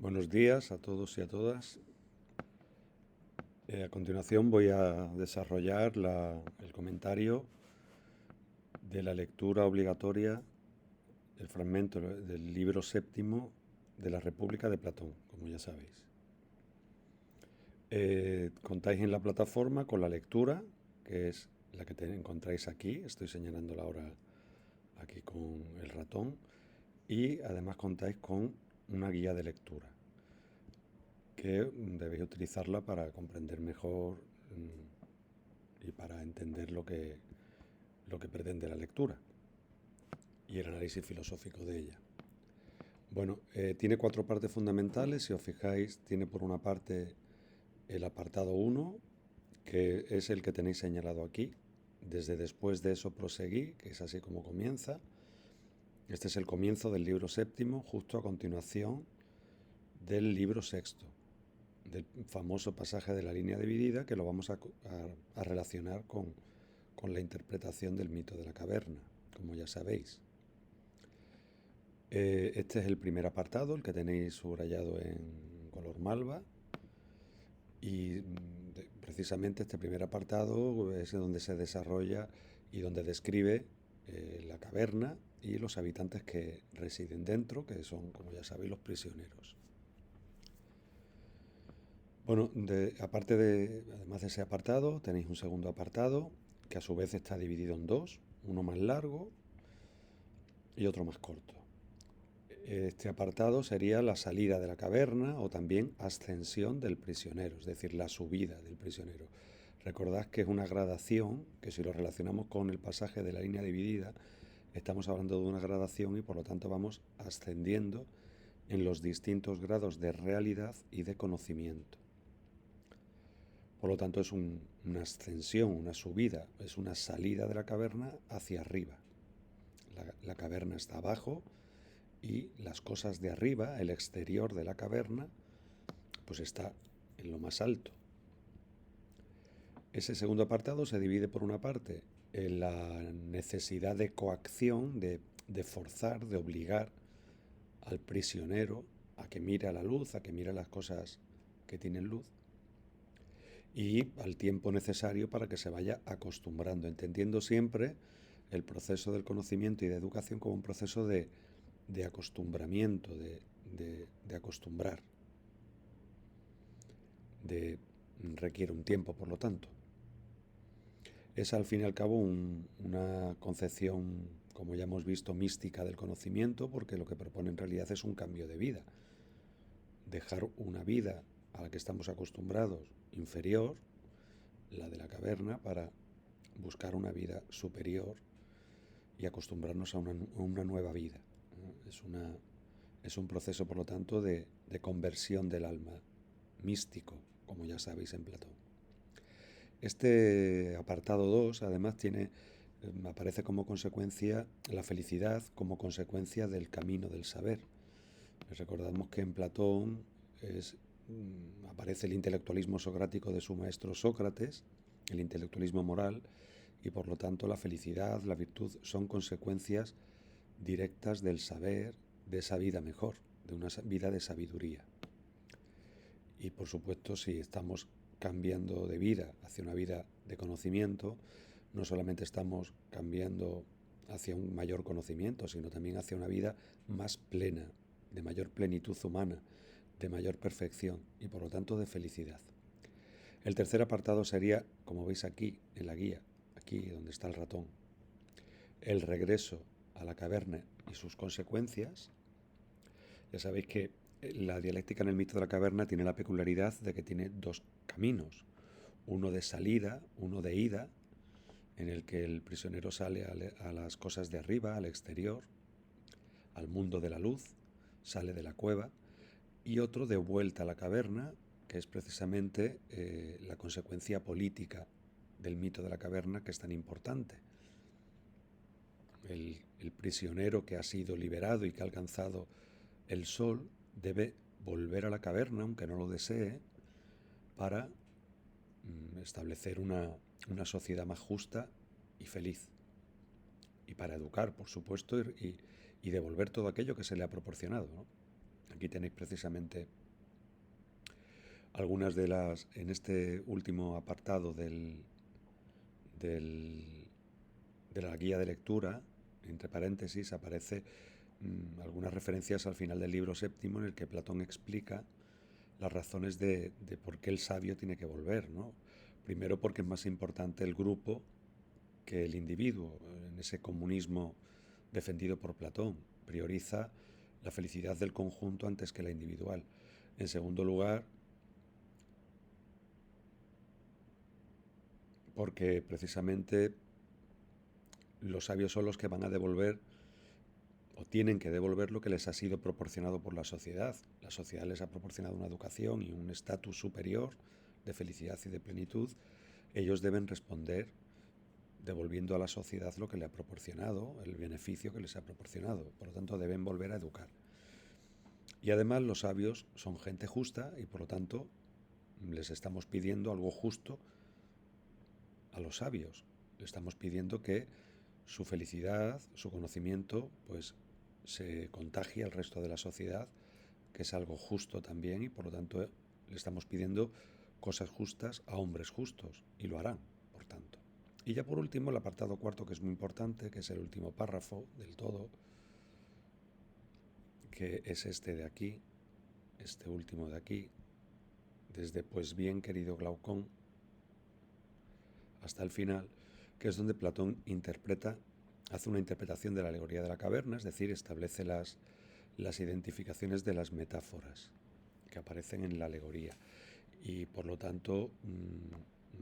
Buenos días a todos y a todas. A continuación voy a desarrollar el comentario de la lectura obligatoria del fragmento del libro séptimo de la República de Platón, como ya sabéis. Contáis en la plataforma con la lectura, que es la que encontráis aquí. Estoy señalándola ahora aquí con el ratón. Y además contáis con una guía de lectura, que debéis utilizarla para comprender mejor y para entender lo que pretende la lectura y el análisis filosófico de ella. Bueno, tiene cuatro partes fundamentales. Si os fijáis, tiene por una parte el apartado 1, que es el que tenéis señalado aquí. Desde después de eso proseguí, que es así como comienza. Este es el comienzo del libro séptimo, justo a continuación del libro sexto, del famoso pasaje de la línea dividida, que lo vamos a relacionar con la interpretación del mito de la caverna, como ya sabéis. Este es el primer apartado, el que tenéis subrayado en color malva, y precisamente este primer apartado es donde se desarrolla y donde describe la caverna y los habitantes que residen dentro, que son, como ya sabéis, los prisioneros. Bueno, además de ese apartado, tenéis un segundo apartado que a su vez está dividido en dos, uno más largo y otro más corto. Este apartado sería la salida de la caverna o también ascensión del prisionero, es decir, la subida del prisionero. Recordad que es una gradación, que si lo relacionamos con el pasaje de la línea dividida, estamos hablando de una gradación y por lo tanto vamos ascendiendo en los distintos grados de realidad y de conocimiento. Por lo tanto es una ascensión, una subida, es una salida de la caverna hacia arriba. La caverna está abajo y las cosas de arriba, el exterior de la caverna, pues está en lo más alto. Ese segundo apartado se divide por una parte en la necesidad de coacción, de forzar, de obligar al prisionero a que mire a la luz, a que mire las cosas que tienen luz, y al tiempo necesario para que se vaya acostumbrando, entendiendo siempre el proceso del conocimiento y de educación como un proceso de acostumbramiento, de acostumbrar, requiere un tiempo, por lo tanto. Es al fin y al cabo una concepción, como ya hemos visto, mística del conocimiento, porque lo que propone en realidad es un cambio de vida. Dejar una vida a la que estamos acostumbrados inferior, la de la caverna, para buscar una vida superior y acostumbrarnos a una nueva vida. Es un proceso, por lo tanto, de conversión del alma, místico, como ya sabéis en Platón. Este apartado 2, además, aparece como consecuencia la felicidad, como consecuencia del camino del saber. Recordamos que en Platón aparece el intelectualismo socrático de su maestro Sócrates, el intelectualismo moral, y por lo tanto la felicidad, la virtud son consecuencias directas del saber, de esa vida mejor, de una vida de sabiduría. Y por supuesto, si estamos cambiando de vida hacia una vida de conocimiento, no solamente estamos cambiando hacia un mayor conocimiento, sino también hacia una vida más plena, de mayor plenitud humana, de mayor perfección y por lo tanto de felicidad. El tercer apartado sería, como veis aquí en la guía, aquí donde está el ratón, el regreso a la caverna y sus consecuencias. Ya sabéis que la dialéctica en el mito de la caverna tiene la peculiaridad de que tiene dos caminos, uno de salida, uno de ida, en el que el prisionero sale a las cosas de arriba, al exterior, al mundo de la luz, sale de la cueva, y otro de vuelta a la caverna, que es precisamente la consecuencia política del mito de la caverna, que es tan importante. El prisionero que ha sido liberado y que ha alcanzado el sol debe volver a la caverna, aunque no lo desee, para establecer una sociedad más justa y feliz. Y para educar, por supuesto, y devolver todo aquello que se le ha proporcionado, ¿no? Aquí tenéis precisamente algunas de las, en este último apartado del- de la guía de lectura, entre paréntesis, aparece algunas referencias al final del libro séptimo en el que Platón explica las razones de por qué el sabio tiene que volver, ¿no? Primero porque es más importante el grupo que el individuo. En ese comunismo defendido por Platón prioriza la felicidad del conjunto antes que la individual. En segundo lugar, porque precisamente los sabios son los que van a devolver o tienen que devolver lo que les ha sido proporcionado por la sociedad. La sociedad les ha proporcionado una educación y un estatus superior de felicidad y de plenitud. Ellos deben responder devolviendo a la sociedad lo que le ha proporcionado, el beneficio que les ha proporcionado. Por lo tanto, deben volver a educar. Y además los sabios son gente justa y por lo tanto les estamos pidiendo algo justo a los sabios. Le estamos pidiendo que su felicidad, su conocimiento, pues se contagie al resto de la sociedad, que es algo justo también, y por lo tanto le estamos pidiendo cosas justas a hombres justos, y lo harán, por tanto. Y ya por último, el apartado cuarto, que es muy importante, que es el último párrafo del todo, que es este de aquí, este último de aquí, desde pues bien, querido Glaucón, hasta el final, que es donde Platón hace una interpretación de la alegoría de la caverna, es decir, establece las identificaciones de las metáforas que aparecen en la alegoría. Y por lo tanto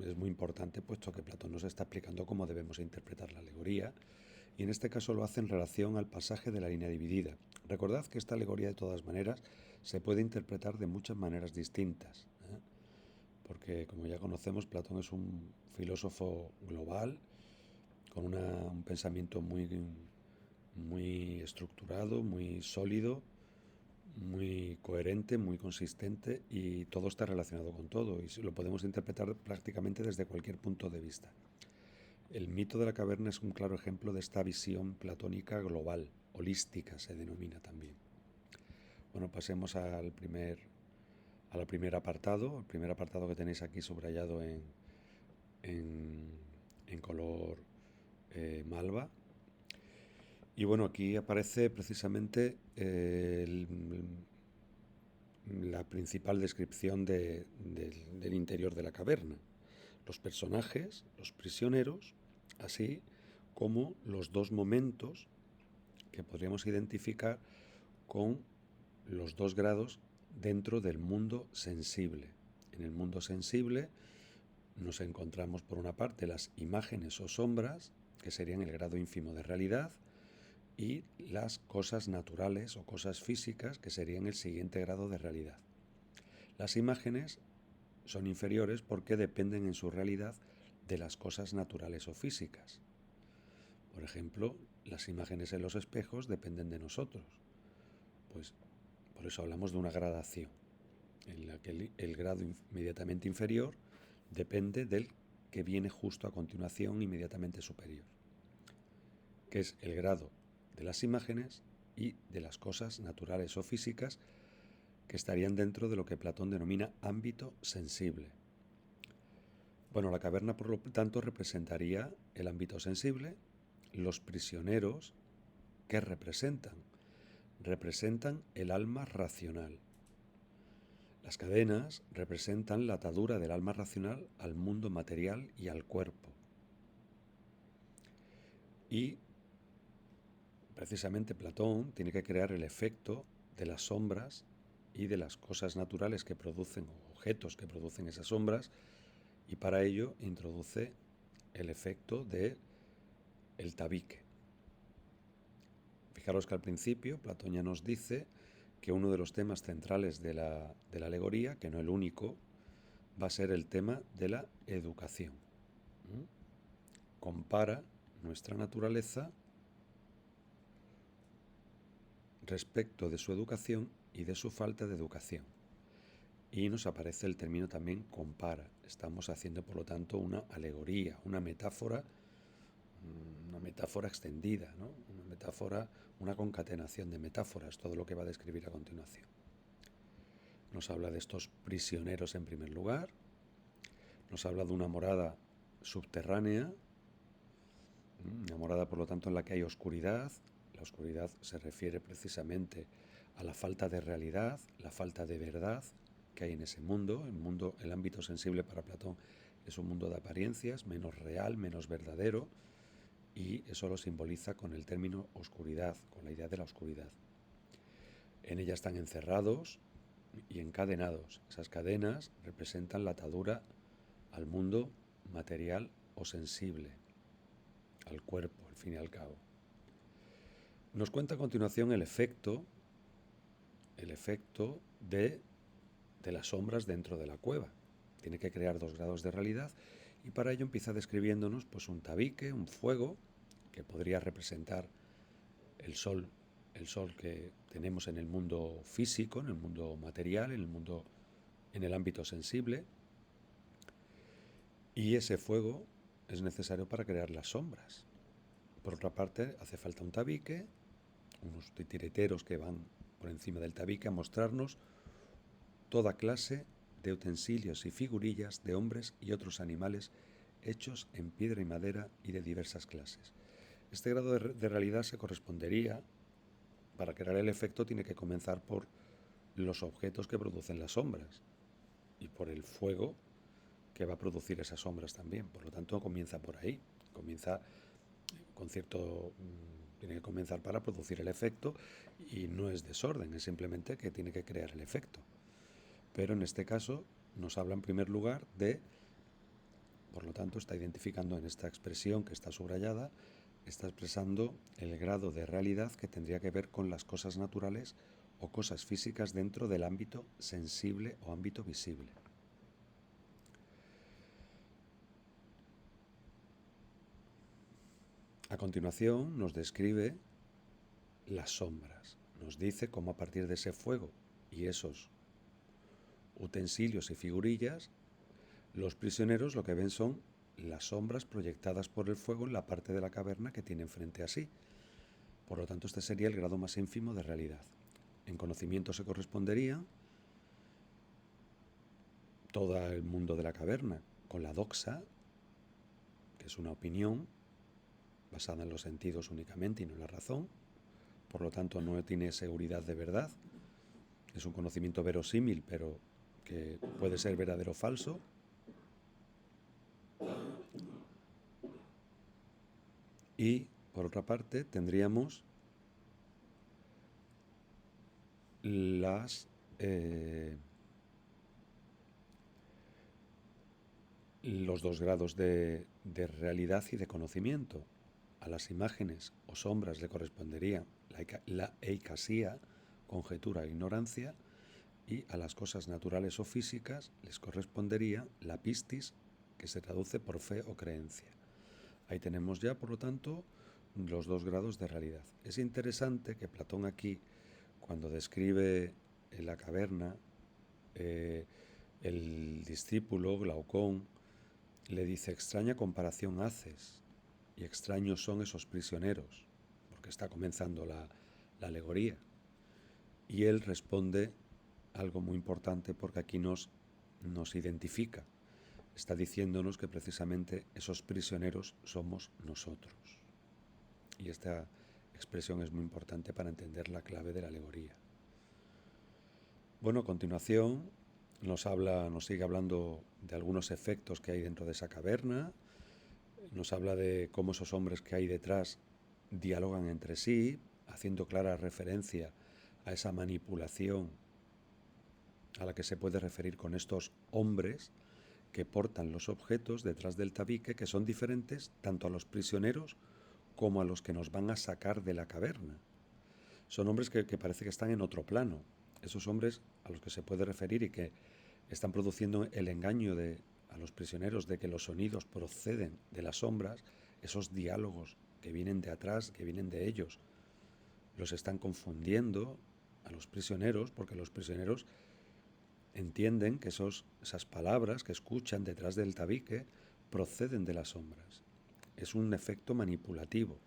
es muy importante, puesto que Platón nos está explicando cómo debemos interpretar la alegoría, y en este caso lo hace en relación al pasaje de la línea dividida. Recordad que esta alegoría, de todas maneras, se puede interpretar de muchas maneras distintas, porque como ya conocemos, Platón es un filósofo global, con un pensamiento muy estructurado, muy sólido, muy coherente, muy consistente, y todo está relacionado con todo y lo podemos interpretar prácticamente desde cualquier punto de vista. El mito de la caverna es un claro ejemplo de esta visión platónica global, holística se denomina también. Bueno, pasemos al primer apartado, el primer apartado que tenéis aquí subrayado en color malva. Y bueno, aquí aparece precisamente la principal descripción del interior de la caverna. Los personajes, los prisioneros, así como los dos momentos que podríamos identificar con los dos grados dentro del mundo sensible. En el mundo sensible nos encontramos por una parte las imágenes o sombras, que serían el grado ínfimo de realidad, y las cosas naturales o cosas físicas, que serían el siguiente grado de realidad. Las imágenes son inferiores porque dependen en su realidad de las cosas naturales o físicas. Por ejemplo, las imágenes en los espejos dependen de nosotros. Pues por eso hablamos de una gradación, en la que el grado inmediatamente inferior depende del que viene justo a continuación, inmediatamente superior, que es el grado de las imágenes y de las cosas naturales o físicas que estarían dentro de lo que Platón denomina ámbito sensible. Bueno, la caverna, por lo tanto, representaría el ámbito sensible. Los prisioneros, ¿qué representan? Representan el alma racional. Las cadenas representan la atadura del alma racional al mundo material y al cuerpo. Y precisamente Platón tiene que crear el efecto de las sombras y de las cosas naturales que producen, o objetos que producen esas sombras, y para ello introduce el efecto de el tabique. Fijaros que al principio Platón ya nos dice que uno de los temas centrales de la alegoría, que no el único, va a ser el tema de la educación. Compara nuestra naturaleza respecto de su educación y de su falta de educación. Y nos aparece el término también compara. Estamos haciendo, por lo tanto, una alegoría, una metáfora extendida, ¿no? Una metáfora, una concatenación de metáforas, todo lo que va a describir a continuación. nos habla de estos prisioneros en primer lugar, nos habla de una morada subterránea, una morada por lo tanto en la que hay oscuridad. La oscuridad se refiere precisamente a la falta de realidad, la falta de verdad que hay en ese mundo. El ámbito sensible para Platón es un mundo de apariencias, menos real, menos verdadero, y eso lo simboliza con el término oscuridad, con la idea de la oscuridad. En ella están encerrados y encadenados. Esas cadenas representan la atadura al mundo material o sensible, al cuerpo, al fin y al cabo. Nos cuenta a continuación el efecto de las sombras dentro de la cueva. Tiene que crear 2 grados de realidad y para ello empieza describiéndonos pues un tabique, un fuego, que podría representar el sol que tenemos en el mundo físico, en el mundo material, en el ámbito sensible. Y ese fuego es necesario para crear las sombras. Por otra parte, hace falta un tabique, unos titireteros que van por encima del tabique a mostrarnos toda clase de utensilios y figurillas de hombres y otros animales hechos en piedra y madera y de diversas clases. Este grado de realidad se correspondería, para crear el efecto tiene que comenzar por los objetos que producen las sombras y por el fuego que va a producir esas sombras también. Por lo tanto, comienza por ahí, comienza con cierto... tiene que comenzar para producir el efecto y no es desorden, es simplemente que tiene que crear el efecto. Pero en este caso nos habla en primer lugar de, por lo tanto está identificando en esta expresión que está subrayada, está expresando el grado de realidad que tendría que ver con las cosas naturales o cosas físicas dentro del ámbito sensible o ámbito visible. A continuación nos describe las sombras, nos dice cómo a partir de ese fuego y esos utensilios y figurillas, los prisioneros lo que ven son las sombras proyectadas por el fuego en la parte de la caverna que tienen frente a sí. Por lo tanto, este sería el grado más ínfimo de realidad. En conocimiento se correspondería todo el mundo de la caverna con la doxa, que es una opinión basada en los sentidos únicamente y no en la razón. Por lo tanto, no tiene seguridad de verdad. Es un conocimiento verosímil, pero que puede ser verdadero o falso. Y, por otra parte, tendríamos los 2 grados de realidad y de conocimiento. A las imágenes o sombras le correspondería la eikasía, conjetura e ignorancia, y a las cosas naturales o físicas les correspondería la pistis, que se traduce por fe o creencia. Ahí tenemos ya, por lo tanto, los 2 grados de realidad. Es interesante que Platón aquí, cuando describe en la caverna, el discípulo Glaucón le dice: extraña comparación haces, y extraños son esos prisioneros, porque está comenzando la alegoría. Y él responde algo muy importante, porque aquí nos identifica. Está diciéndonos que precisamente esos prisioneros somos nosotros. Y esta expresión es muy importante para entender la clave de la alegoría. Bueno, a continuación nos sigue hablando de algunos efectos que hay dentro de esa caverna, nos habla de cómo esos hombres que hay detrás dialogan entre sí, haciendo clara referencia a esa manipulación a la que se puede referir con estos hombres que portan los objetos detrás del tabique, que son diferentes tanto a los prisioneros como a los que nos van a sacar de la caverna. Son hombres que parece que están en otro plano. Esos hombres a los que se puede referir y que están produciendo el engaño a los prisioneros de que los sonidos proceden de las sombras, esos diálogos que vienen de atrás, que vienen de ellos, los están confundiendo a los prisioneros, porque los prisioneros entienden que esas palabras que escuchan detrás del tabique proceden de las sombras. Es un efecto manipulativo.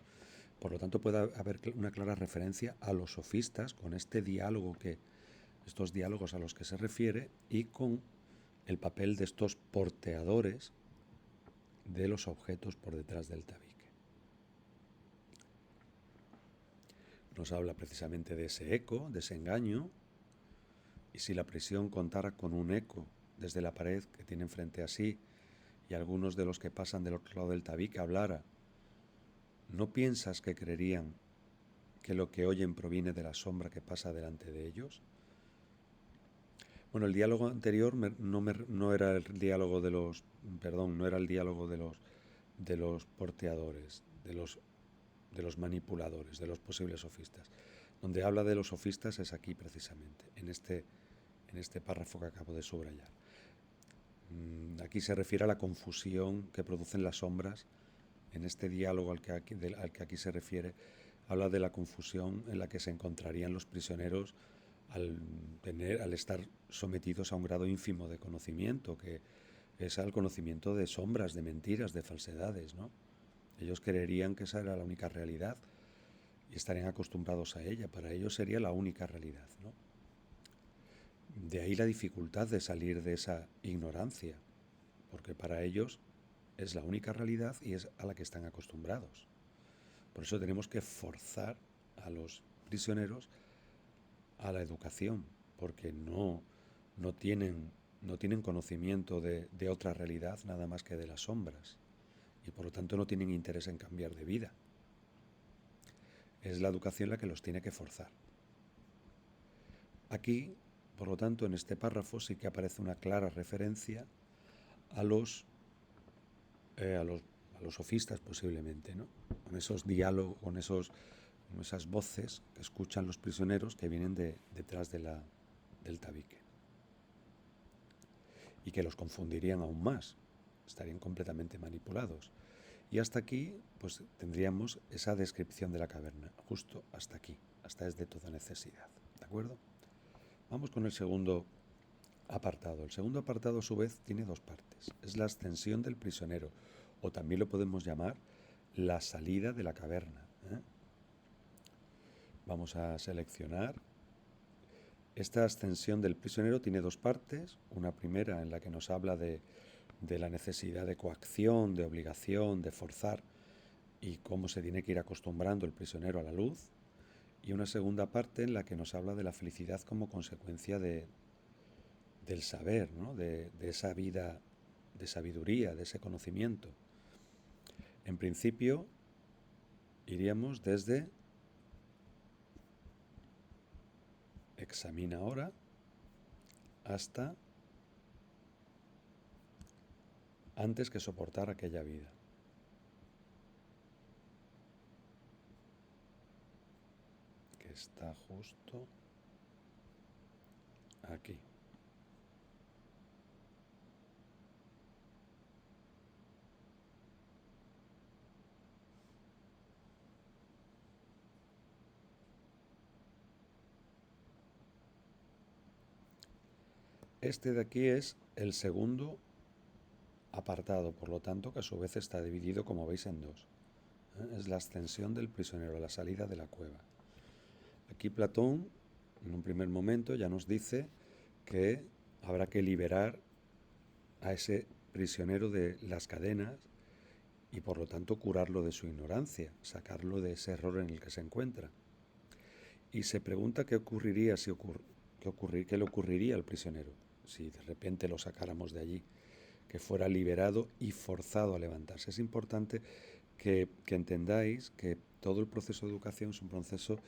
Por lo tanto, puede haber una clara referencia a los sofistas con este diálogo que estos diálogos a los que se refiere, y con el papel de estos porteadores de los objetos por detrás del tabique. Nos habla precisamente de ese eco, de ese engaño, y si la prisión contara con un eco desde la pared que tienen frente a sí, y algunos de los que pasan del otro lado del tabique hablara, ¿no piensas que creerían que lo que oyen proviene de la sombra que pasa delante de ellos? Bueno, el diálogo anterior no era el diálogo de los, perdón, no era el diálogo de los porteadores, de los manipuladores, de los posibles sofistas. Donde habla de los sofistas es aquí precisamente, en este párrafo que acabo de subrayar. Aquí se refiere a la confusión que producen las sombras. En este diálogo al que aquí se refiere, habla de la confusión en la que se encontrarían los prisioneros al estar sometidos a un grado ínfimo de conocimiento, que es al conocimiento de sombras, de mentiras, de falsedades, ¿no? Ellos creerían que esa era la única realidad y estarían acostumbrados a ella. Para ellos sería la única realidad, ¿no? De ahí la dificultad de salir de esa ignorancia, porque para ellos es la única realidad y es a la que están acostumbrados. Por eso tenemos que forzar a los prisioneros a la educación, porque no tienen conocimiento de otra realidad nada más que de las sombras, y por lo tanto no tienen interés en cambiar de vida. Es la educación la que los tiene que forzar. Aquí, por lo tanto, en este párrafo sí que aparece una clara referencia a los sofistas posiblemente, ¿no? Con esos diálogos, con esas voces que escuchan los prisioneros que vienen detrás del tabique, y que los confundirían aún más, estarían completamente manipulados. Y hasta aquí pues tendríamos esa descripción de la caverna, justo hasta aquí, hasta es de toda necesidad, ¿de acuerdo? Vamos con el segundo apartado. El segundo apartado a su vez tiene dos partes. Es la ascensión del prisionero, o también lo podemos llamar la salida de la caverna, ¿eh? Vamos a seleccionar. Esta ascensión del prisionero tiene dos partes. Una primera en la que nos habla de la necesidad de coacción, de obligación, de forzar, y cómo se tiene que ir acostumbrando el prisionero a la luz. Y una segunda parte en la que nos habla de la felicidad como consecuencia del saber, ¿no? de esa vida de sabiduría, de ese conocimiento. En principio, iríamos desde examina ahora hasta antes que soportar aquella vida. Que está justo aquí. Este de aquí es el segundo apartado, por lo tanto, que a su vez está dividido, como veis, en dos. Es la ascensión del prisionero, la salida de la cueva. Aquí Platón, en un primer momento, ya nos dice que habrá que liberar a ese prisionero de las cadenas y por lo tanto curarlo de su ignorancia, sacarlo de ese error en el que se encuentra. Y se pregunta qué ocurriría qué le ocurriría al prisionero si de repente lo sacáramos de allí, que fuera liberado y forzado a levantarse. Es importante que entendáis que todo el proceso de educación es un proceso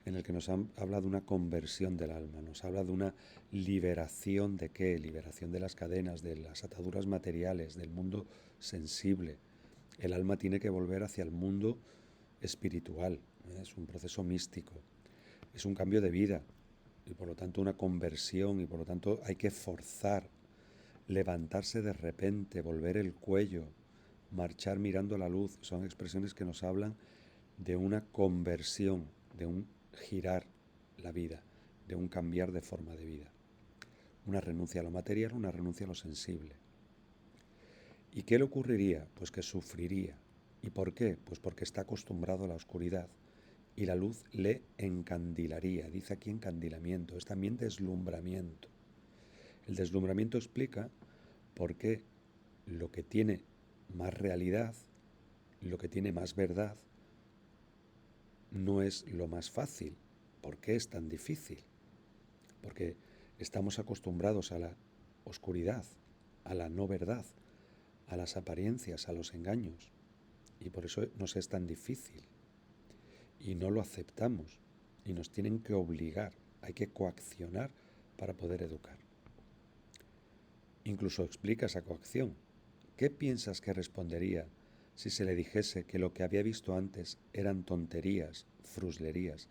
en el que nos habla de una conversión del alma, nos habla de una liberación de qué, liberación de las cadenas, de las ataduras materiales, del mundo sensible. El alma tiene que volver hacia el mundo espiritual, es un proceso místico, es un cambio de vida y por lo tanto una conversión, y por lo tanto hay que forzar, levantarse de repente, volver el cuello, marchar mirando la luz. Son expresiones que nos hablan de una conversión, de un girar la vida, de un cambiar de forma de vida. Una renuncia a lo material, una renuncia a lo sensible. ¿Y qué le ocurriría? Pues que sufriría. ¿Y por qué? Pues porque está acostumbrado a la oscuridad y la luz le encandilaría. Dice aquí encandilamiento, es también deslumbramiento. El deslumbramiento explica por qué lo que tiene más realidad, lo que tiene más verdad, no es lo más fácil. ¿Por qué es tan difícil? Porque estamos acostumbrados a la oscuridad, a la no verdad, a las apariencias, a los engaños. Y por eso nos es tan difícil. Y no lo aceptamos. Y nos tienen que obligar. Hay que coaccionar para poder educar. Incluso explica esa coacción. ¿Qué piensas que respondería si se le dijese que lo que había visto antes eran tonterías, fruslerías,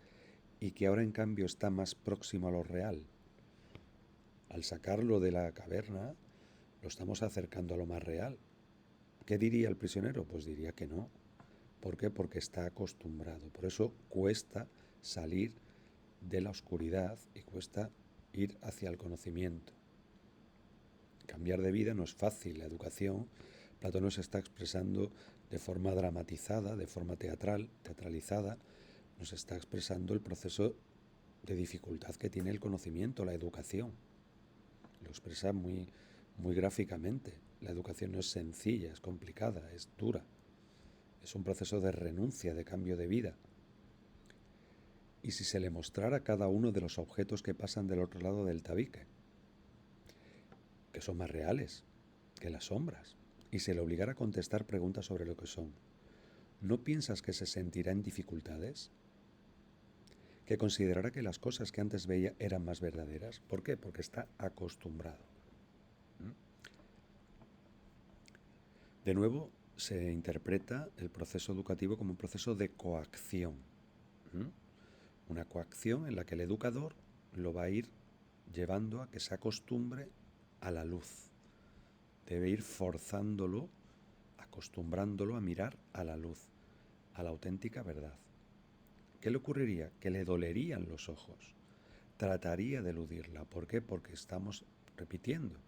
y que ahora en cambio está más próximo a lo real? Al sacarlo de la caverna, lo estamos acercando a lo más real. ¿Qué diría el prisionero? Pues diría que no. ¿Por qué? Porque está acostumbrado. Por eso cuesta salir de la oscuridad y cuesta ir hacia el conocimiento. Cambiar de vida no es fácil. La educación, Platón nos está expresando de forma dramatizada, de forma teatralizada, nos está expresando el proceso de dificultad que tiene el conocimiento, la educación. Lo expresa muy gráficamente. La educación no es sencilla, es complicada, es dura. Es un proceso de renuncia, de cambio de vida. Y si se le mostrara cada uno de los objetos que pasan del otro lado del tabique, que son más reales que las sombras, y se le obligara a contestar preguntas sobre lo que son, ¿no piensas que se sentirá en dificultades? ¿Que considerará que las cosas que antes veía eran más verdaderas? ¿Por qué? Porque está acostumbrado. De nuevo, se interpreta el proceso educativo como un proceso de coacción. Una coacción en la que el educador lo va a ir llevando a que se acostumbre a la luz. Debe ir forzándolo, acostumbrándolo a mirar a la luz, a la auténtica verdad. ¿Qué le ocurriría? Que le dolerían los ojos. Trataría de eludirla. ¿Por qué? Porque estamos repitiendo.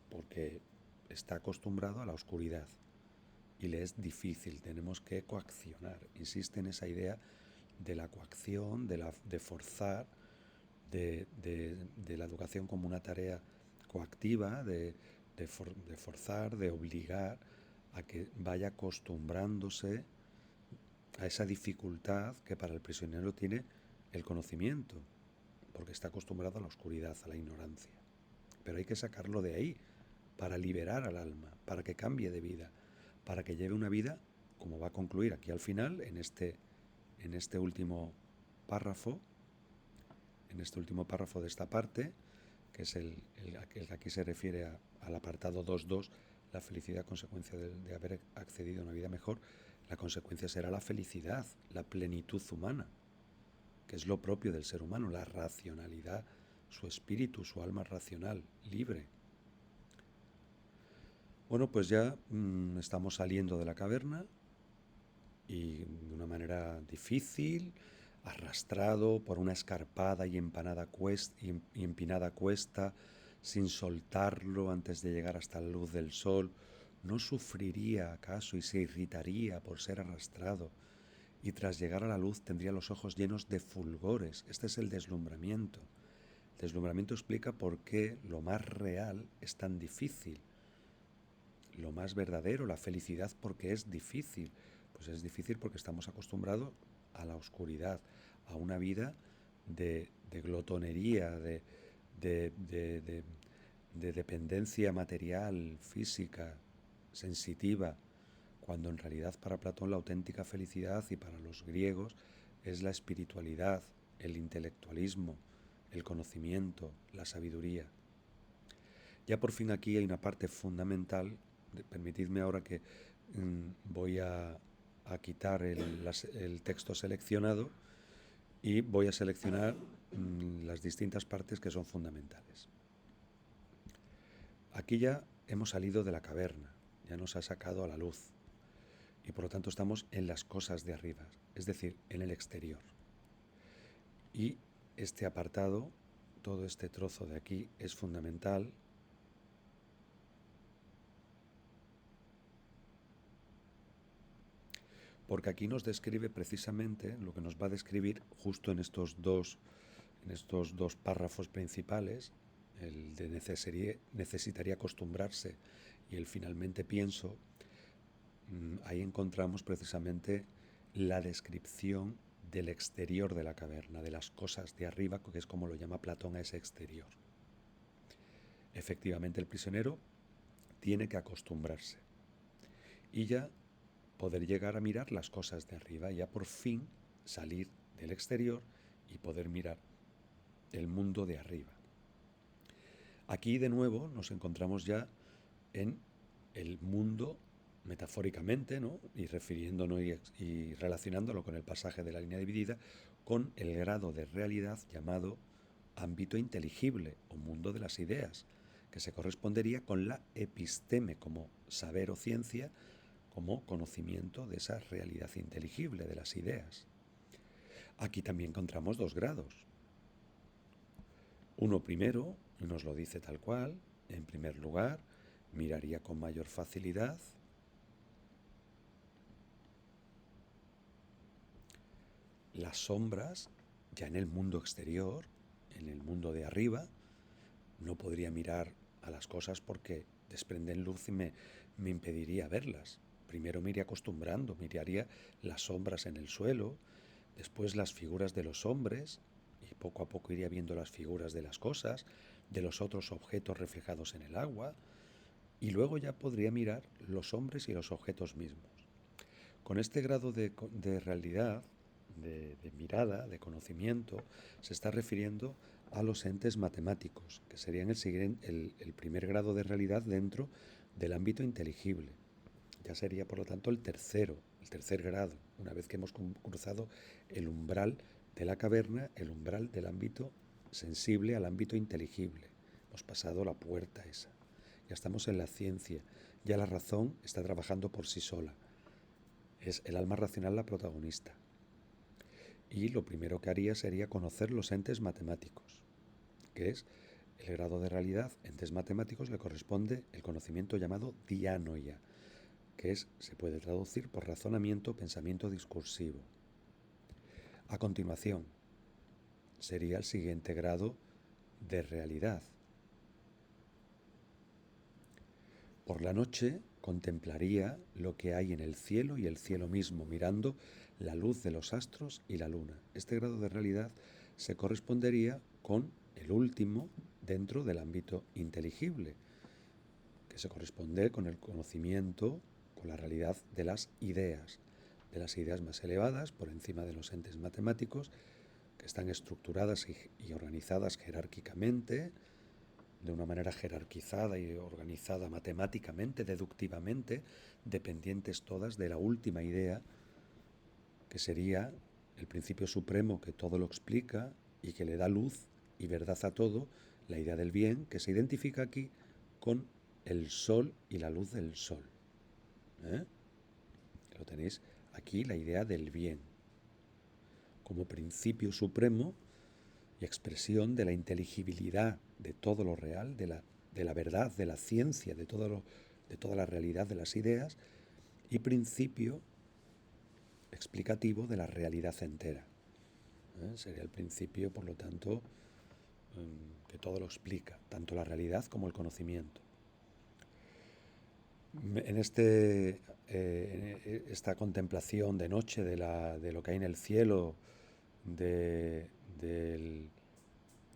Porque está acostumbrado a la oscuridad y le es difícil, tenemos que coaccionar. Insiste en esa idea de la coacción, de forzar, de la educación como una tarea coactiva, de forzar, de obligar a que vaya acostumbrándose a esa dificultad que para el prisionero tiene el conocimiento, porque está acostumbrado a la oscuridad, a la ignorancia. Pero hay que sacarlo de ahí para liberar al alma, para que cambie de vida, para que lleve una vida, como va a concluir aquí al final, en este último párrafo, de esta parte, que es el que aquí se refiere al apartado 2.2, la felicidad consecuencia de haber accedido a una vida mejor. La consecuencia será la felicidad, la plenitud humana, que es lo propio del ser humano, la racionalidad, su espíritu, su alma racional, libre. Bueno, pues ya estamos saliendo de la caverna y de una manera difícil, arrastrado por una escarpada y empinada cuesta, sin soltarlo antes de llegar hasta la luz del sol. ¿No sufriría acaso y se irritaría por ser arrastrado? Y tras llegar a la luz tendría los ojos llenos de fulgores. Este es el deslumbramiento. El deslumbramiento explica por qué lo más real es tan difícil. Lo más verdadero, la felicidad, porque es difícil. Pues es difícil porque estamos acostumbrados a la oscuridad, a una vida de glotonería, de dependencia material, física, sensitiva, cuando en realidad para Platón la auténtica felicidad y para los griegos es la espiritualidad, el intelectualismo, el conocimiento, la sabiduría. Ya por fin aquí hay una parte fundamental. Permitidme ahora que voy a quitar el texto seleccionado y voy a seleccionar las distintas partes que son fundamentales. Aquí ya hemos salido de la caverna, ya nos ha sacado a la luz y por lo tanto estamos en las cosas de arriba, es decir, en el exterior. Y este apartado, todo este trozo de aquí es fundamental porque aquí nos describe precisamente lo que nos va a describir justo en estos dos párrafos principales, el de necesitaría acostumbrarse y el finalmente pienso. Ahí encontramos precisamente la descripción del exterior de la caverna, de las cosas de arriba, que es como lo llama Platón a ese exterior. Efectivamente, el prisionero tiene que acostumbrarse y ya poder llegar a mirar las cosas de arriba, ya por fin salir del exterior y poder mirar el mundo de arriba. Aquí de nuevo nos encontramos ya en el mundo metafóricamente, ¿no? Y refiriéndonos y relacionándolo con el pasaje de la línea dividida, con el grado de realidad llamado ámbito inteligible o mundo de las ideas, que se correspondería con la episteme como saber o ciencia, como conocimiento de esa realidad inteligible de las ideas. Aquí también encontramos dos grados. Uno primero, nos lo dice tal cual, en primer lugar, miraría con mayor facilidad las sombras ya en el mundo exterior, en el mundo de arriba. No podría mirar a las cosas porque desprenden luz y me impediría verlas. Primero me iría acostumbrando, miraría las sombras en el suelo, después las figuras de los hombres, y poco a poco iría viendo las figuras de las cosas, de los otros objetos reflejados en el agua, y luego ya podría mirar los hombres y los objetos mismos. Con este grado de realidad, de mirada, de conocimiento, se está refiriendo a los entes matemáticos, que serían el primer grado de realidad dentro del ámbito inteligible. Ya sería, por lo tanto, el tercer grado, una vez que hemos cruzado el umbral de la caverna, el umbral del ámbito sensible al ámbito inteligible. Hemos pasado la puerta esa. Ya estamos en la ciencia. Ya la razón está trabajando por sí sola. Es el alma racional la protagonista. Y lo primero que haría sería conocer los entes matemáticos, que es el grado de realidad. Entes matemáticos le corresponde el conocimiento llamado dianoia, que se puede traducir por razonamiento, pensamiento discursivo. A continuación, sería el siguiente grado de realidad. Por la noche contemplaría lo que hay en el cielo y el cielo mismo, mirando la luz de los astros y la luna. Este grado de realidad se correspondería con el último dentro del ámbito inteligible, que se corresponde con el conocimiento, con la realidad de las ideas más elevadas, por encima de los entes matemáticos, que están estructuradas y organizadas jerárquicamente, de una manera jerarquizada y organizada matemáticamente, deductivamente, dependientes todas de la última idea, que sería el principio supremo que todo lo explica y que le da luz y verdad a todo, la idea del bien, que se identifica aquí con el sol y la luz del sol. Lo tenéis aquí, la idea del bien, como principio supremo y expresión de la inteligibilidad de todo lo real, de la verdad, de la ciencia, de toda la realidad de las ideas, y principio explicativo de la realidad entera. Sería el principio, por lo tanto, que todo lo explica, tanto la realidad como el conocimiento. En esta contemplación de noche de lo que hay en el cielo, de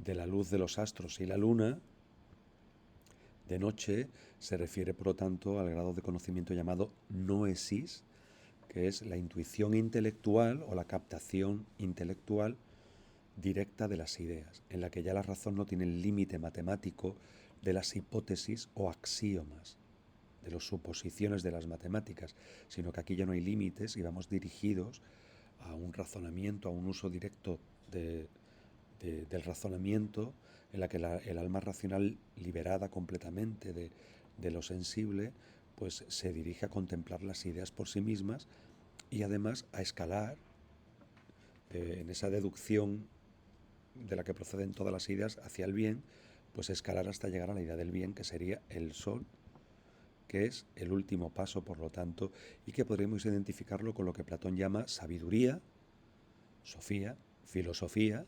la luz de los astros y la luna, de noche se refiere, por lo tanto, al grado de conocimiento llamado noesis, que es la intuición intelectual o la captación intelectual directa de las ideas, en la que ya la razón no tiene el límite matemático de las hipótesis o axiomas, de las suposiciones de las matemáticas, sino que aquí ya no hay límites y vamos dirigidos a un razonamiento, a un uso directo del razonamiento, en la que el alma racional, liberada completamente de lo sensible, pues se dirige a contemplar las ideas por sí mismas y además a escalar en esa deducción de la que proceden todas las ideas hacia el bien, pues escalar hasta llegar a la idea del bien, que sería el sol, que es el último paso, por lo tanto, y que podríamos identificarlo con lo que Platón llama sabiduría, sofía, filosofía,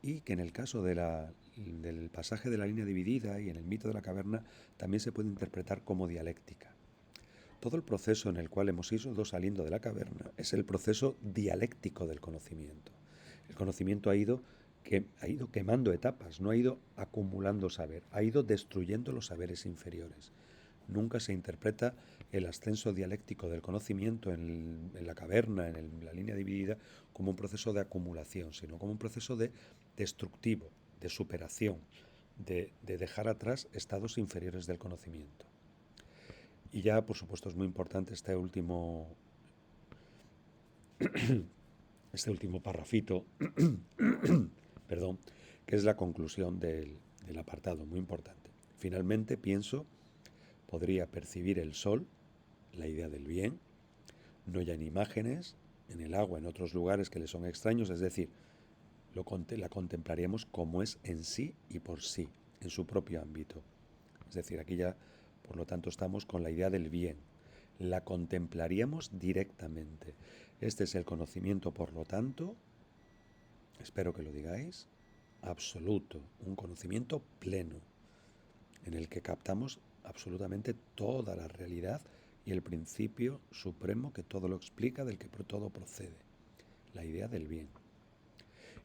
y que en el caso del pasaje de la línea dividida y en el mito de la caverna también se puede interpretar como dialéctica. Todo el proceso en el cual hemos ido saliendo de la caverna es el proceso dialéctico del conocimiento. El conocimiento ha ido quemando etapas, no ha ido acumulando saber, ha ido destruyendo los saberes inferiores. Nunca se interpreta el ascenso dialéctico del conocimiento en la caverna, en la línea dividida, como un proceso de acumulación, sino como un proceso de destructivo, de superación, de dejar atrás estados inferiores del conocimiento. Y ya, por supuesto, es muy importante este último parrafito, perdón, que es la conclusión del apartado, muy importante. Finalmente, pienso, podría percibir el sol, la idea del bien, no ya en imágenes, en el agua, en otros lugares que le son extraños, es decir, la contemplaríamos como es en sí y por sí, en su propio ámbito. Es decir, aquí ya, por lo tanto, estamos con la idea del bien. La contemplaríamos directamente. Este es el conocimiento, por lo tanto, espero que lo digáis, absoluto, un conocimiento pleno, en el que captamos absolutamente toda la realidad y el principio supremo que todo lo explica, del que todo procede, la idea del bien.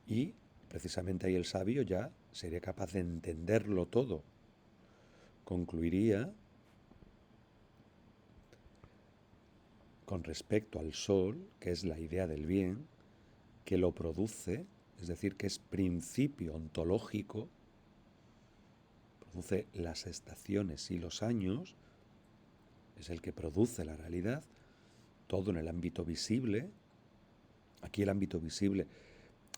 Y precisamente ahí el sabio ya sería capaz de entenderlo todo. Concluiría con respecto al sol, que es la idea del bien, que lo produce, es decir, que es principio ontológico, produce las estaciones y los años, es el que produce la realidad, todo en el ámbito visible. Aquí el ámbito visible,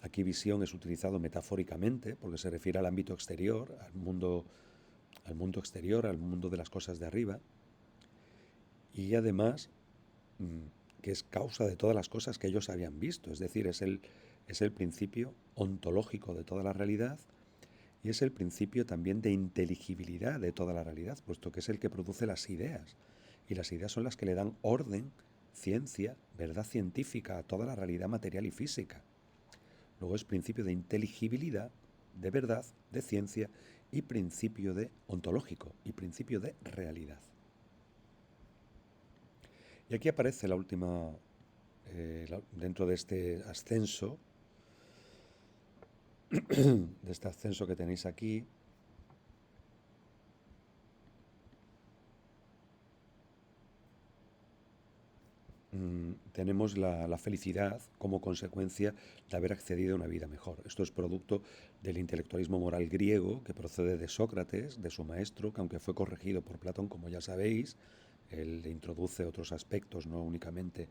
aquí visión es utilizado metafóricamente, porque se refiere al ámbito exterior, al mundo exterior, al mundo de las cosas de arriba, y además que es causa de todas las cosas que ellos habían visto, es decir, es el principio ontológico de toda la realidad y es el principio también de inteligibilidad de toda la realidad, puesto que es el que produce las ideas, y las ideas son las que le dan orden, ciencia, verdad científica a toda la realidad material y física. Luego es principio de inteligibilidad, de verdad, de ciencia y principio de ontológico y principio de realidad. Y aquí aparece la última, dentro de este ascenso, que tenéis aquí, tenemos la felicidad como consecuencia de haber accedido a una vida mejor. Esto es producto del intelectualismo moral griego que procede de Sócrates, de su maestro, que aunque fue corregido por Platón, como ya sabéis, él introduce otros aspectos, no únicamente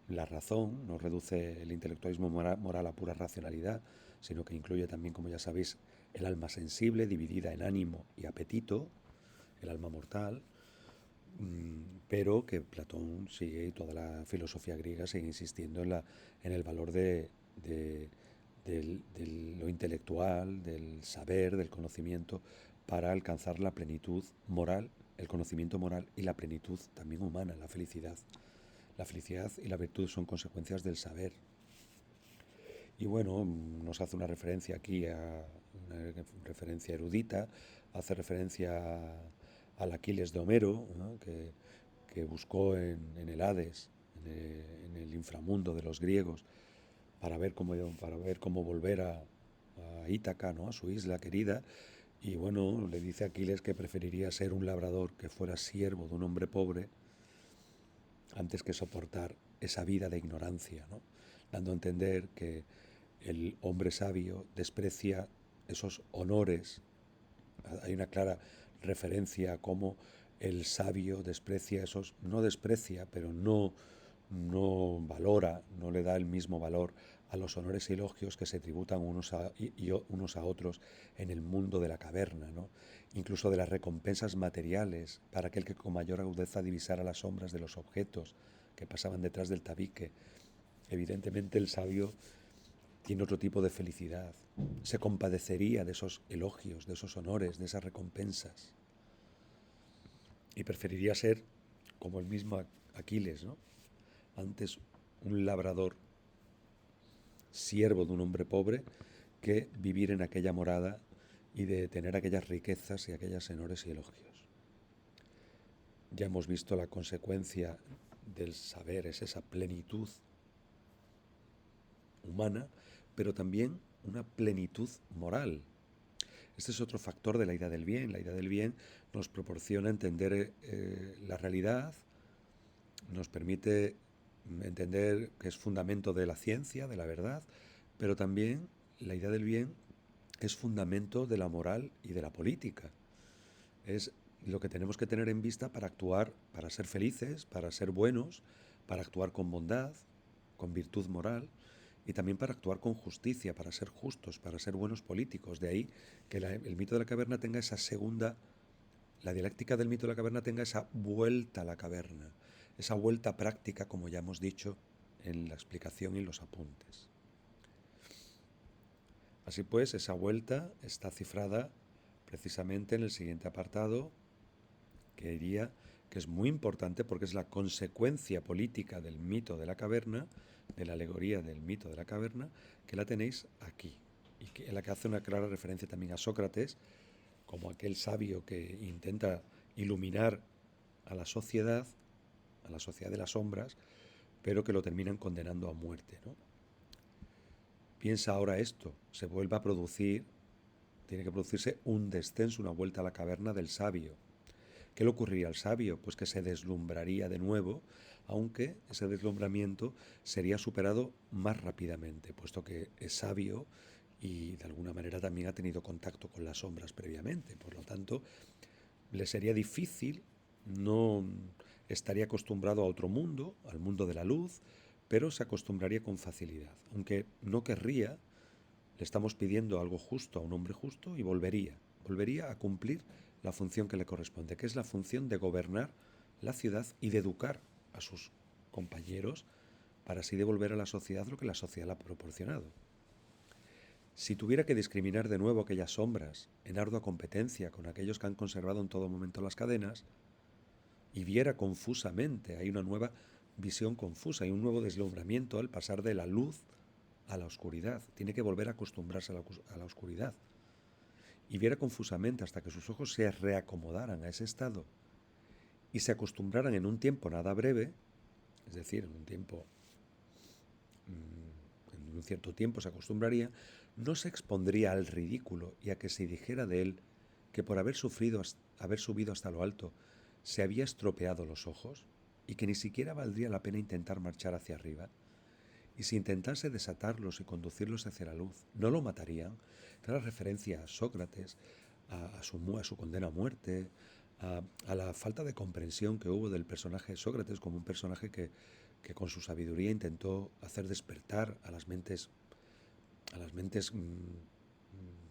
la razón, no reduce el intelectualismo moral a pura racionalidad, sino que incluye también, como ya sabéis, el alma sensible dividida en ánimo y apetito, el alma mortal, pero que Platón sigue y toda la filosofía griega sigue insistiendo en el valor de lo intelectual, del saber, del conocimiento, para alcanzar la plenitud moral, el conocimiento moral y la plenitud también humana, la felicidad. La felicidad y la virtud son consecuencias del saber. Y bueno, nos hace una referencia aquí, una referencia erudita, hace referencia al Aquiles de Homero, ¿no? que buscó en el Hades, en el inframundo de los griegos, para ver cómo volver a Ítaca, ¿no? A su isla querida. Y bueno, le dice a Aquiles que preferiría ser un labrador que fuera siervo de un hombre pobre antes que soportar esa vida de ignorancia, ¿no? Dando a entender que el hombre sabio desprecia esos honores. Hay una clara referencia a cómo el sabio desprecia esos, no desprecia, pero no valora, no le da el mismo valor a los honores y elogios que se tributan unos a otros en el mundo de la caverna, ¿no? Incluso de las recompensas materiales para aquel que con mayor agudeza divisara las sombras de los objetos que pasaban detrás del tabique. Evidentemente el sabio tiene otro tipo de felicidad, se compadecería de esos elogios, de esos honores, de esas recompensas. y preferiría ser como el mismo Aquiles, ¿no? Antes un labrador, siervo de un hombre pobre, que vivir en aquella morada y de tener aquellas riquezas y aquellas honores y elogios. Ya hemos visto la consecuencia del saber, es esa plenitud humana, pero también una plenitud moral. Este es otro factor de la idea del bien. La idea del bien nos proporciona entender la realidad, nos permite entender que es fundamento de la ciencia, de la verdad, pero también la idea del bien es fundamento de la moral y de la política. Es lo que tenemos que tener en vista para actuar, para ser felices, para ser buenos, para actuar con bondad, con virtud moral y también para actuar con justicia, para ser justos, para ser buenos políticos. De ahí que el mito de la caverna tenga esa segunda, la dialéctica del mito de la caverna tenga esa vuelta a la caverna, esa vuelta práctica, como ya hemos dicho en la explicación y los apuntes. Así pues, esa vuelta está cifrada precisamente en el siguiente apartado, que diría que es muy importante porque es la consecuencia política del mito de la caverna, de la alegoría del mito de la caverna, que la tenéis aquí, y que, en la que hace una clara referencia también a Sócrates, como aquel sabio que intenta iluminar a la sociedad de las sombras, pero que lo terminan condenando a muerte, ¿no? Piensa ahora esto, se vuelve a producir, tiene que producirse un descenso, una vuelta a la caverna del sabio. ¿Qué le ocurriría al sabio? Pues que se deslumbraría de nuevo, aunque ese deslumbramiento sería superado más rápidamente, puesto que es sabio y de alguna manera también ha tenido contacto con las sombras previamente. Por lo tanto, le sería difícil, no estaría acostumbrado a otro mundo, al mundo de la luz, pero se acostumbraría con facilidad. Aunque no querría, le estamos pidiendo algo justo a un hombre justo y volvería a cumplir la función que le corresponde, que es la función de gobernar la ciudad y de educar a sus compañeros para así devolver a la sociedad lo que la sociedad le ha proporcionado. Si tuviera que discriminar de nuevo aquellas sombras en ardua competencia con aquellos que han conservado en todo momento las cadenas, y viera confusamente, hay una nueva visión confusa, hay un nuevo deslumbramiento al pasar de la luz a la oscuridad. Tiene que volver a acostumbrarse a la oscuridad. Y viera confusamente hasta que sus ojos se reacomodaran a ese estado y se acostumbraran en un tiempo nada breve, es decir, en un tiempo, en un cierto tiempo se acostumbraría, no se expondría al ridículo y a que se dijera de él que por haber subido hasta lo alto, se había estropeado los ojos y que ni siquiera valdría la pena intentar marchar hacia arriba. Y si intentase desatarlos y conducirlos hacia la luz, ¿no lo matarían? Era referencia a Sócrates, a su condena a muerte, a la falta de comprensión que hubo del personaje de Sócrates como un personaje que con su sabiduría intentó hacer despertar a las mentes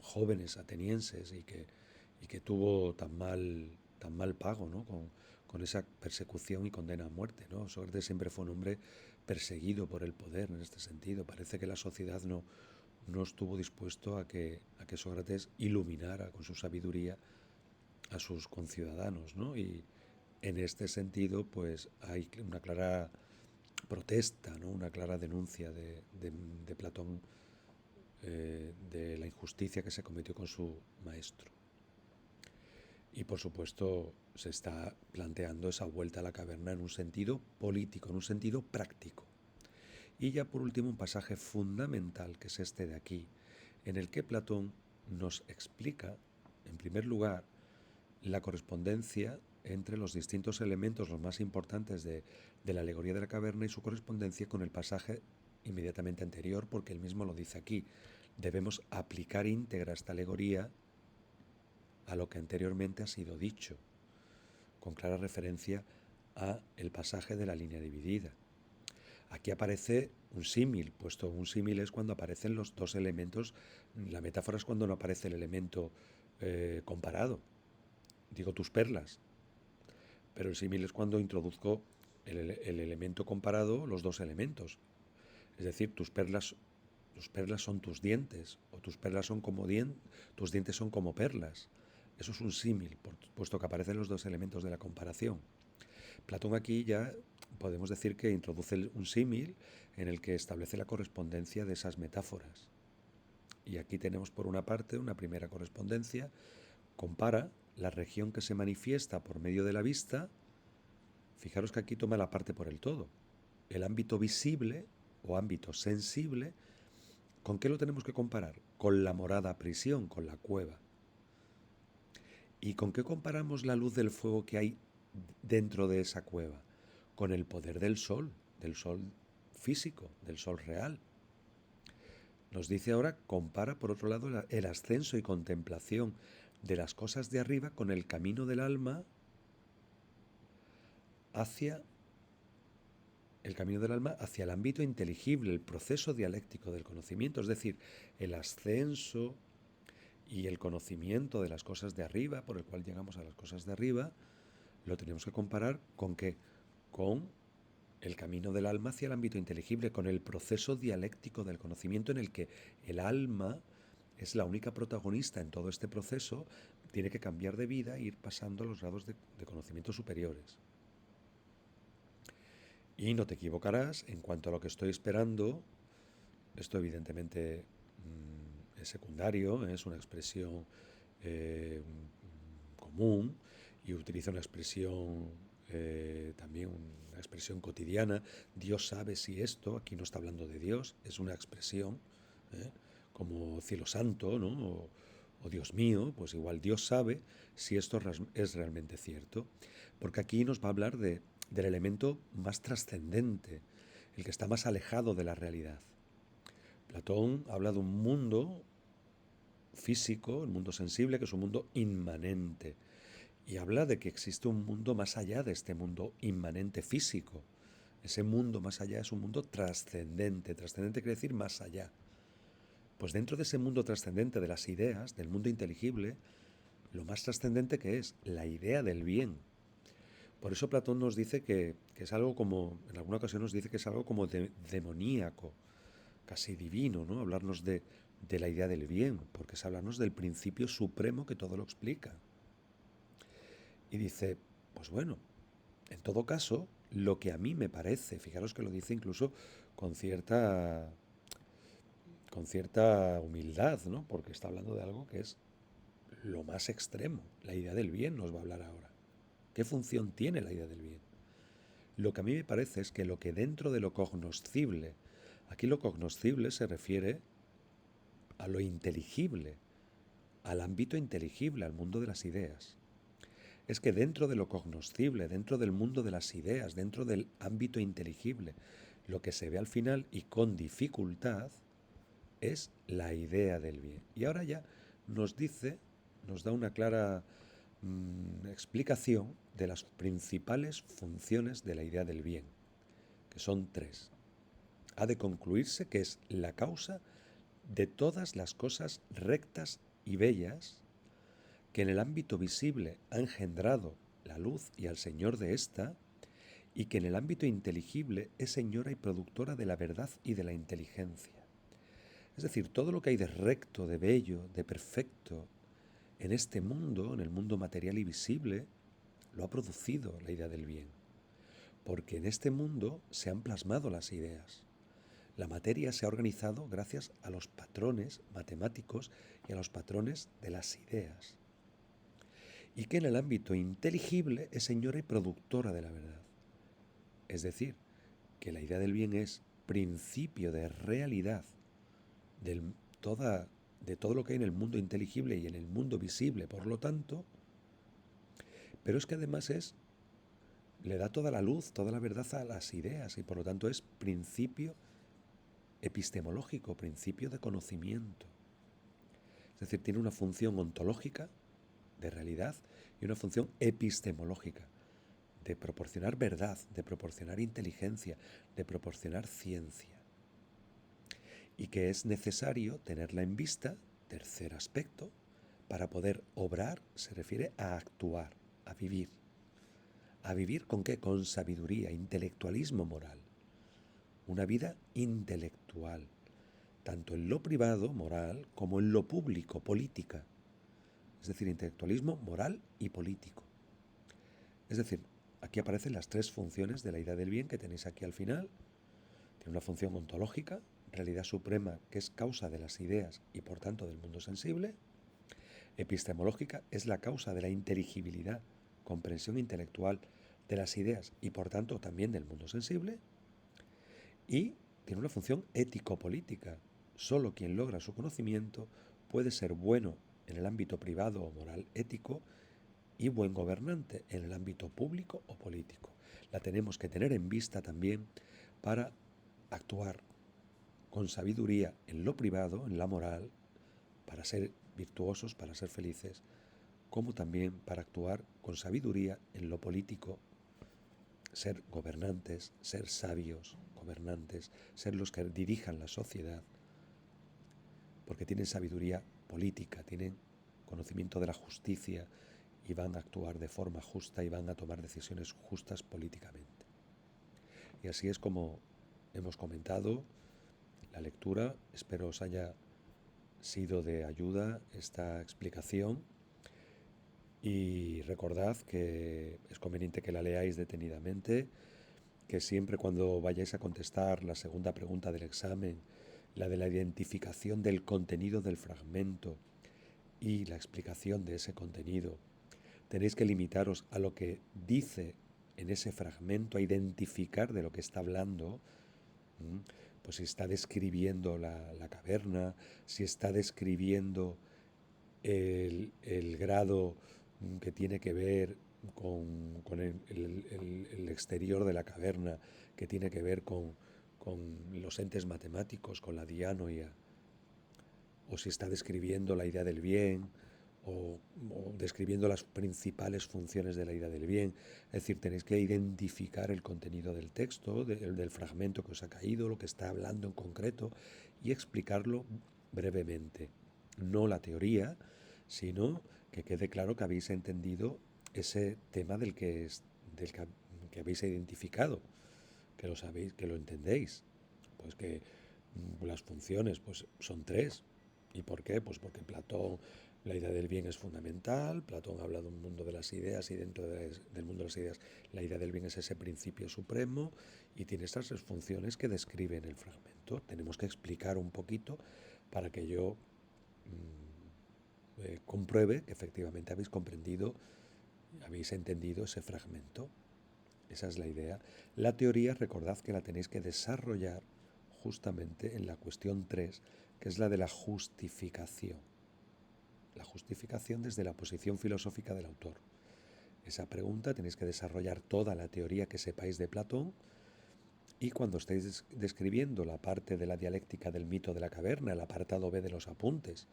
jóvenes atenienses y que tuvo tan mal pago, ¿no? con esa persecución y condena a muerte, ¿no? Sócrates siempre fue un hombre perseguido por el poder en este sentido. Parece que la sociedad no estuvo dispuesto a que Sócrates iluminara con su sabiduría a sus conciudadanos, ¿no? Y en este sentido, pues hay una clara protesta, ¿no? Una clara denuncia de Platón de la injusticia que se cometió con su maestro. Y por supuesto se está planteando esa vuelta a la caverna en un sentido político, en un sentido práctico. Y ya por último un pasaje fundamental, que es este de aquí, en el que Platón nos explica, en primer lugar, la correspondencia entre los distintos elementos, los más importantes de la alegoría de la caverna y su correspondencia con el pasaje inmediatamente anterior, porque él mismo lo dice aquí. Debemos aplicar íntegra esta alegoría a lo que anteriormente ha sido dicho, con clara referencia a el pasaje de la línea dividida. Aquí aparece un símil, puesto un símil es cuando aparecen los dos elementos, la metáfora es cuando no aparece el elemento comparado. Digo tus perlas, pero el símil es cuando introduzco el elemento comparado, los dos elementos. Es decir, tus perlas son tus dientes, o tus perlas son como tus dientes son como perlas. Eso es un símil, puesto que aparecen los dos elementos de la comparación. Platón aquí ya podemos decir que introduce un símil en el que establece la correspondencia de esas metáforas. Y aquí tenemos por una parte una primera correspondencia, compara la región que se manifiesta por medio de la vista. Fijaros que aquí toma la parte por el todo. El ámbito visible o ámbito sensible, ¿con qué lo tenemos que comparar? Con la morada prisión, con la cueva. ¿Y con qué comparamos la luz del fuego que hay dentro de esa cueva? Con el poder del sol físico, del sol real. Nos dice ahora, compara por otro lado el ascenso y contemplación de las cosas de arriba con el camino del alma hacia el ámbito inteligible, el proceso dialéctico del conocimiento, es decir, el ascenso y el conocimiento de las cosas de arriba, por el cual llegamos a las cosas de arriba, lo tenemos que comparar con ¿qué? Con el camino del alma hacia el ámbito inteligible, con el proceso dialéctico del conocimiento en el que el alma es la única protagonista en todo este proceso, tiene que cambiar de vida e ir pasando a los grados de conocimiento superiores. Y no te equivocarás en cuanto a lo que estoy esperando. Esto evidentemente es secundario, es una expresión común, y utiliza una expresión también una expresión cotidiana. Dios sabe si esto, aquí no está hablando de Dios, es una expresión como cielo santo, ¿no? O Dios mío, pues igual Dios sabe si esto es realmente cierto, porque aquí nos va a hablar del elemento más trascendente, el que está más alejado de la realidad. Platón habla de un mundo físico, el mundo sensible, que es un mundo inmanente, y habla de que existe un mundo más allá de este mundo inmanente físico. Ese mundo más allá es un mundo trascendente. Trascendente quiere decir más allá. Pues dentro de ese mundo trascendente de las ideas, del mundo inteligible, lo más trascendente que es la idea del bien. Por eso Platón nos dice que es algo como, en alguna ocasión nos dice que es algo como demoníaco, casi divino, ¿no? Hablarnos de la idea del bien, porque es hablarnos del principio supremo que todo lo explica. Y dice, pues bueno, en todo caso, lo que a mí me parece, fijaros que lo dice incluso con cierta humildad, ¿no? Porque está hablando de algo que es lo más extremo. La idea del bien nos va a hablar ahora. ¿Qué función tiene la idea del bien? Lo que a mí me parece es que lo que dentro de lo cognoscible, aquí lo cognoscible se refiere a lo inteligible, al ámbito inteligible, al mundo de las ideas. Es que dentro de lo cognoscible, dentro del mundo de las ideas, dentro del ámbito inteligible, lo que se ve al final y con dificultad es la idea del bien. Y ahora ya nos da una clara explicación de las principales funciones de la idea del bien, que son tres. Ha de concluirse que es la causa de todas las cosas rectas y bellas que en el ámbito visible ha engendrado la luz y al Señor de ésta, y que en el ámbito inteligible es señora y productora de la verdad y de la inteligencia. Es decir, todo lo que hay de recto, de bello, de perfecto en este mundo, en el mundo material y visible, lo ha producido la idea del bien. Porque en este mundo se han plasmado las ideas. La materia se ha organizado gracias a los patrones matemáticos y a los patrones de las ideas. Y que en el ámbito inteligible es señora y productora de la verdad. Es decir, que la idea del bien es principio de realidad de todo lo que hay en el mundo inteligible y en el mundo visible, por lo tanto, pero es que además le da toda la luz, toda la verdad a las ideas, y por lo tanto es principio epistemológico, principio de conocimiento. Es decir, tiene una función ontológica de realidad y una función epistemológica de proporcionar verdad, de proporcionar inteligencia, de proporcionar ciencia. Y que es necesario tenerla en vista, tercer aspecto, para poder obrar, se refiere a actuar, a vivir. ¿A vivir con qué? Con sabiduría, intelectualismo moral. Una vida intelectual, tanto en lo privado, moral, como en lo público, política. es decir, intelectualismo moral y político. Es decir, aquí aparecen las tres funciones de la idea del bien que tenéis aquí al final. Tiene una función ontológica, realidad suprema, que es causa de las ideas y por tanto del mundo sensible. Epistemológica es la causa de la inteligibilidad, comprensión intelectual de las ideas y por tanto también del mundo sensible. Y tiene una función ético-política. Solo quien logra su conocimiento puede ser bueno en el ámbito privado o moral ético y buen gobernante en el ámbito público o político. La tenemos que tener en vista también para actuar con sabiduría en lo privado, en la moral, para ser virtuosos, para ser felices, como también para actuar con sabiduría en lo político, ser gobernantes, ser sabios gobernantes, ser los que dirijan la sociedad, porque tienen sabiduría política, tienen conocimiento de la justicia y van a actuar de forma justa y van a tomar decisiones justas políticamente. Y así es como hemos comentado la lectura. Espero os haya sido de ayuda esta explicación y recordad que es conveniente que la leáis detenidamente, que siempre cuando vayáis a contestar la segunda pregunta del examen, la de la identificación del contenido del fragmento y la explicación de ese contenido, tenéis que limitaros a lo que dice en ese fragmento, a identificar de lo que está hablando. Pues si está describiendo la caverna, si está describiendo el grado que tiene que ver con el exterior de la caverna, que tiene que ver con los entes matemáticos, con la dianoia, o si está describiendo la idea del bien, o describiendo las principales funciones de la idea del bien. Es decir, tenéis que identificar el contenido del texto, del fragmento que os ha caído, lo que está hablando en concreto, y explicarlo brevemente. No la teoría, sino que quede claro que habéis entendido ese tema que habéis identificado, que lo sabéis, que lo entendéis. Pues que las funciones pues son tres. ¿Y por qué? Pues porque Platón, la idea del bien es fundamental, Platón habla de un mundo de las ideas y dentro del mundo de las ideas la idea del bien es ese principio supremo y tiene estas tres funciones que describe en el fragmento. Tenemos que explicar un poquito para que yo compruebe que efectivamente habéis comprendido, habéis entendido ese fragmento. Esa es la idea. La teoría, recordad que la tenéis que desarrollar justamente en la cuestión 3, que es la de la justificación. La justificación desde la posición filosófica del autor. Esa pregunta tenéis que desarrollar toda la teoría que sepáis de Platón y cuando estéis describiendo la parte de la dialéctica del mito de la caverna, el apartado B de los apuntes,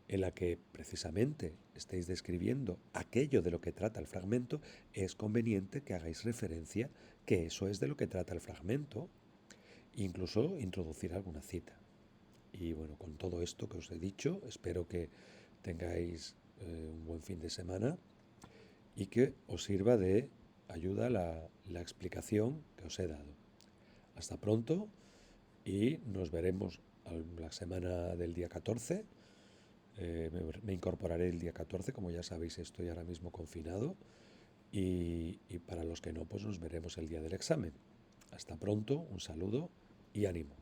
en la que precisamente estéis describiendo aquello de lo que trata el fragmento, es conveniente que hagáis referencia que eso es de lo que trata el fragmento, incluso introducir alguna cita. Y bueno, con todo esto que os he dicho, espero que tengáis un buen fin de semana y que os sirva de ayuda la explicación que os he dado. Hasta pronto y nos veremos la semana del día 14. Me incorporaré el día 14, como ya sabéis estoy ahora mismo confinado y para los que no, pues nos veremos el día del examen. Hasta pronto, un saludo y ánimo.